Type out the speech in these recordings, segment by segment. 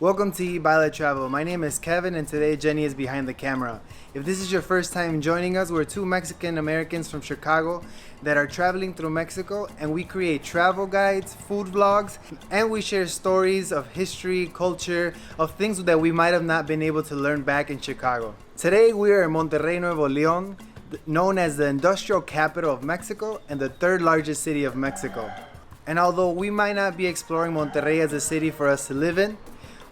Welcome to Baila Travel. My name is Kevin and today Jenny is behind the camera. If this is your first time joining us, we're two Mexican Americans from Chicago that are traveling through Mexico, and we create travel guides, food vlogs, and we share stories of history, culture, of things that we might have not been able to learn back in Chicago. Today we are in Monterrey Nuevo Leon, known as the industrial capital of Mexico and the third largest city of Mexico. And although we might not be exploring Monterrey as a city for us to live in,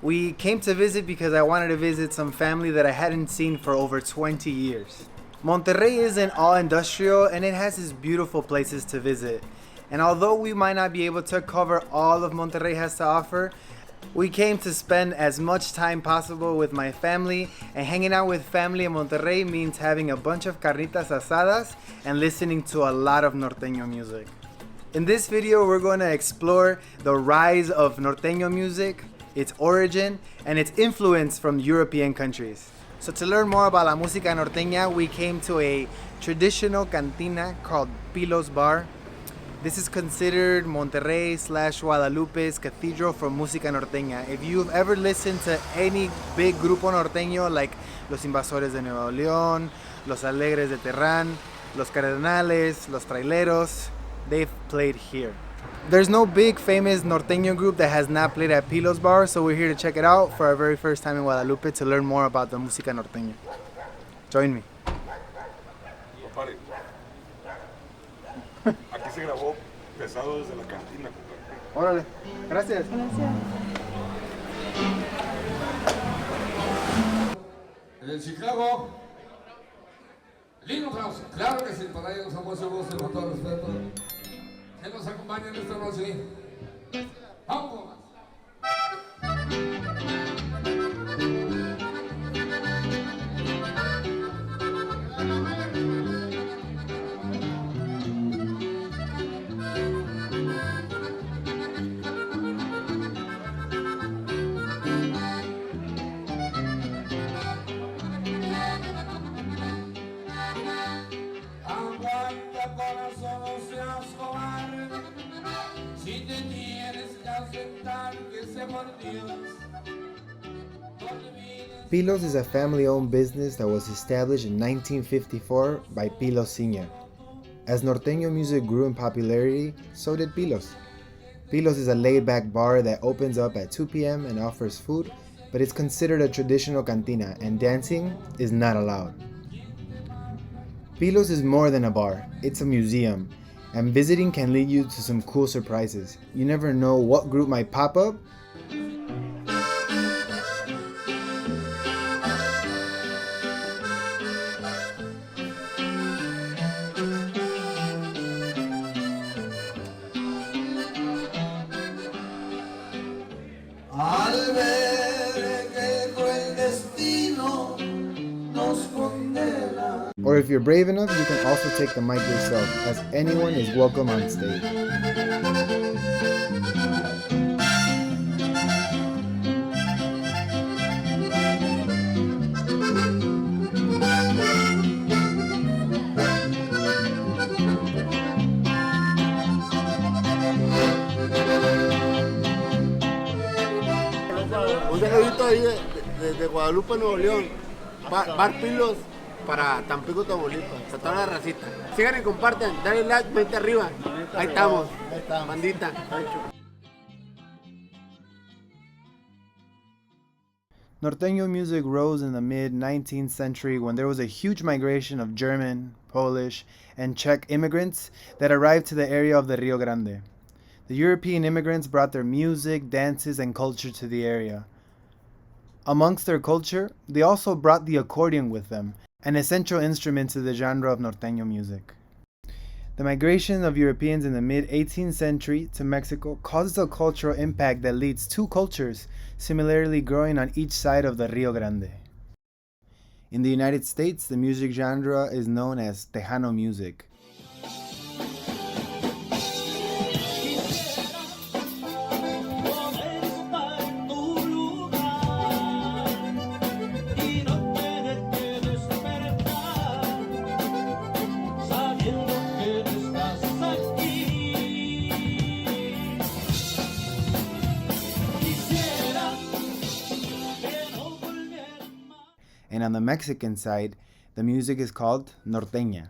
we came to visit because I wanted to visit some family that I hadn't seen for over 20 years. Monterrey isn't all industrial and it has its beautiful places to visit. And although we might not be able to cover all of Monterrey has to offer, we came to spend as much time possible with my family, and hanging out with family in Monterrey means having a bunch of carnitas asadas and listening to a lot of norteño music. In this video, we're going to explore the rise of norteño music, its origin, and its influence from European countries. So to learn more about la música norteña, we came to a traditional cantina called Pilos Bar. This is considered Monterrey / Guadalupe's cathedral for música norteña. If you've ever listened to any big grupo norteño like Los Invasores de Nuevo Leon, Los Alegres de Terrán, Los Cardenales, Los Traileros, they've played here. There's no big famous norteño group that has not played at Pilos Bar, so we're here to check it out for our very first time in Guadalupe to learn more about the música norteña. Join me. Aquí se grabó pesado desde la cantina. Órale, gracias. En Chicago, lindo aplauso. Claro que sí, para ellos somos gusto con todo respeto. Que nos acompañen esta noche. ¡Vamos! Aguanta corazón, no seas cobarde. Si te tienes que aceptar que se mordió. Pilos is a family-owned business that was established in 1954 by Pilos Sr. As norteño music grew in popularity, so did Pilos. Pilos is a laid-back bar that opens up at 2 p.m. and offers food, but it's considered a traditional cantina and dancing is not allowed. Pilos is more than a bar, it's a museum, and visiting can lead you to some cool surprises. You never know what group might pop up. Al ver que cruel destino nos condena. Or if you're brave enough, you can also take the mic yourself, as anyone is welcome on stage. Un saludito ahí de Guadalupe, Nuevo León. Bar Pilos para Tampico, Tamaulipas. Para toda la racita. Sigan y compartan. Dale like, vente arriba. Ahí estamos. Bandita. Norteño music rose in the mid-19th century when there was a huge migration of German, Polish, and Czech immigrants that arrived to the area of the Rio Grande. The European immigrants brought their music, dances, and culture to the area. Amongst their culture, they also brought the accordion with them, an essential instrument to the genre of norteño music. The migration of Europeans in the mid-18th century to Mexico causes a cultural impact that leads two cultures similarly growing on each side of the Rio Grande. In the United States, the music genre is known as Tejano music. and on the Mexican side, the music is called norteña.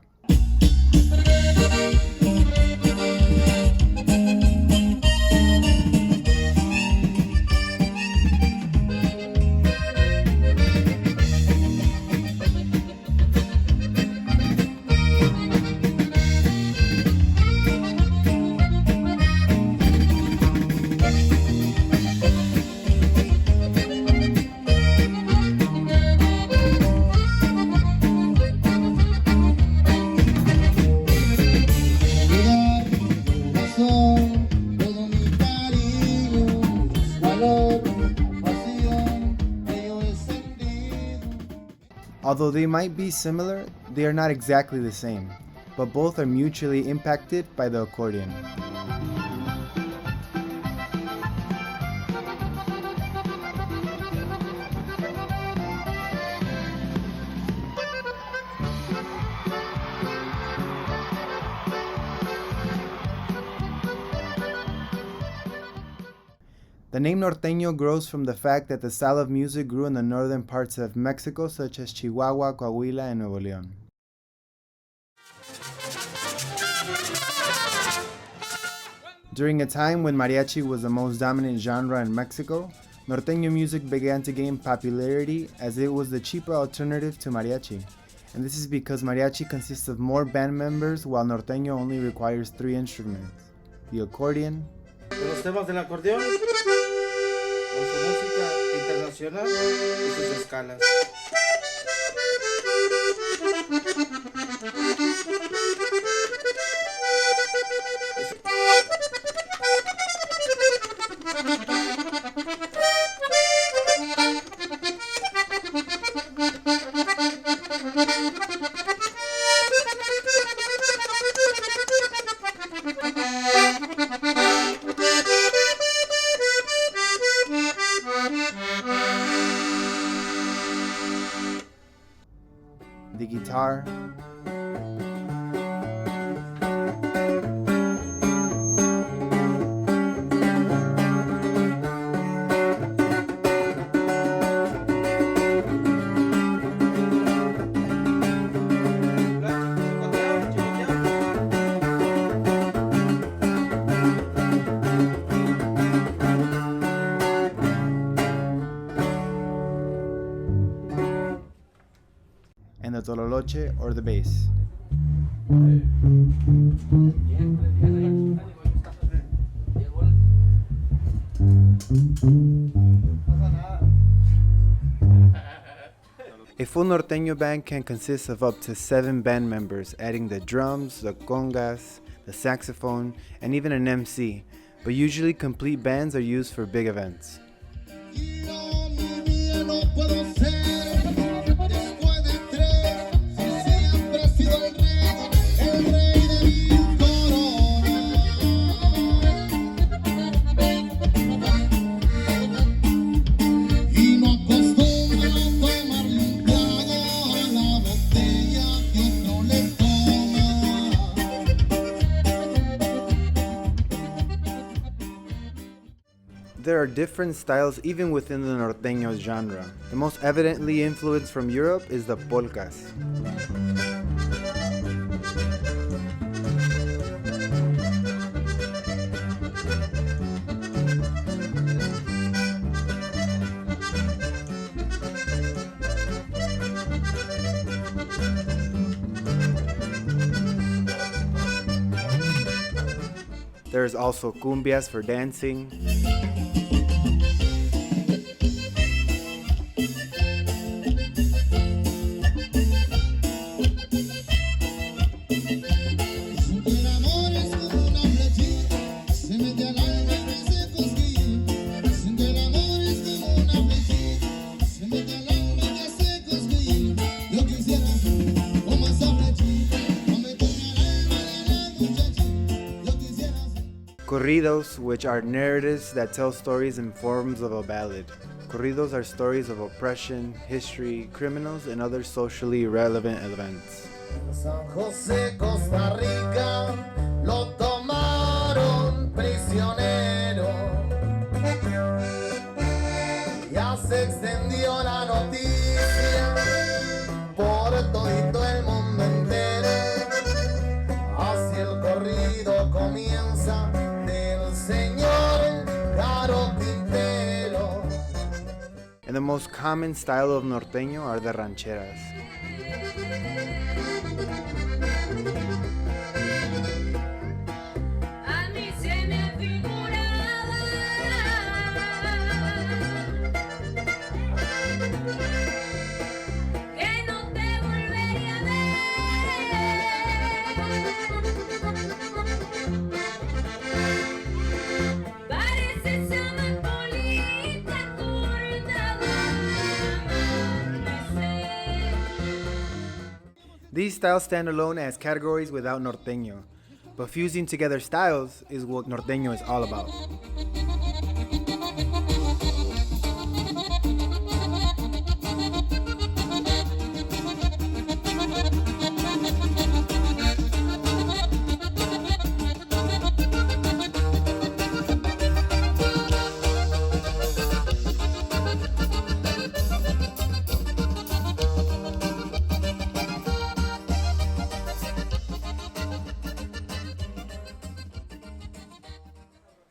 Although they might be similar, they are not exactly the same, but both are mutually impacted by the accordion. The name norteño grows from the fact that the style of music grew in the northern parts of Mexico, such as Chihuahua, Coahuila, and Nuevo Leon. During a time when mariachi was the most dominant genre in Mexico, norteño music began to gain popularity as it was the cheaper alternative to mariachi. And this is because mariachi consists of more band members while norteño only requires 3 instruments: the accordion, Los temas del acordeón, con su música internacional y sus escalas. the guitar, and the tololoche or the bass. A full norteño band can consist of up to 7 band members, adding the drums, the congas, the saxophone, and even an MC, but usually complete bands are used for big events. There are different styles even within the norteño genre. The most evidently influenced from Europe is the polkas. There's also cumbias for dancing. Corridos, which are narratives that tell stories in forms of a ballad. Corridos are stories of oppression, history, criminals, and other socially relevant events. San José, Costa Rica, lo tomaron prisionero y a se extendió la noticia por todito el mundo entero. Así el corrido comienza del señor Caro Quintero. And the most common style of norteño are the rancheras. A mí se me figuraba que no te volvería a ver. Pareces amapolita cortada al amanecer. These styles stand alone as categories without norteño, but fusing together styles is what norteño is all about.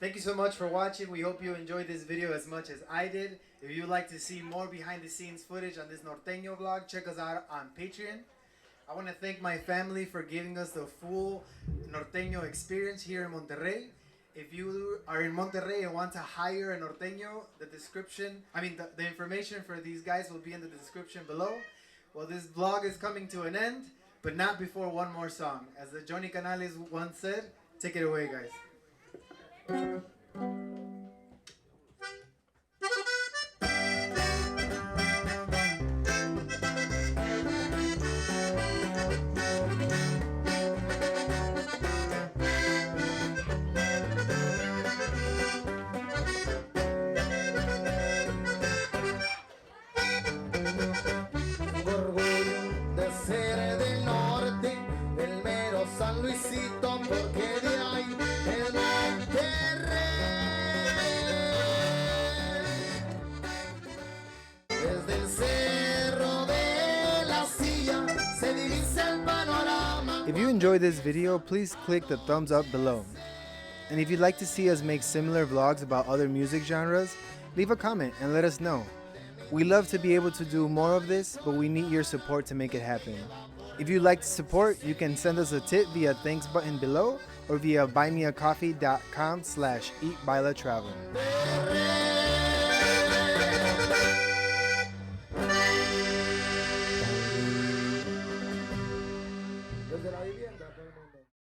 Thank you so much for watching. We hope you enjoyed this video as much as I did. If you would like to see more behind the scenes footage on this norteño vlog, check us out on Patreon. I want to thank my family for giving us the full norteño experience here in Monterrey. If you are in Monterrey and want to hire a norteño, the information for these guys will be in the description below. Well, this vlog is coming to an end, but not before one more song. As the Johnny Canales once said, take it away, guys. Orgullo de ser del norte, el mero San Luisito, porque de ahí el Monterrey. Desde el cerro de la silla se divisa el panorama. If you enjoyed this video, please click the thumbs up below. And if you'd like to see us make similar vlogs about other music genres, leave a comment and let us know. We love to be able to do more of this, but we need your support to make it happen. If you'd like to support, you can send us a tip via thanks button below or via buymeacoffee.com/eatbailatravel.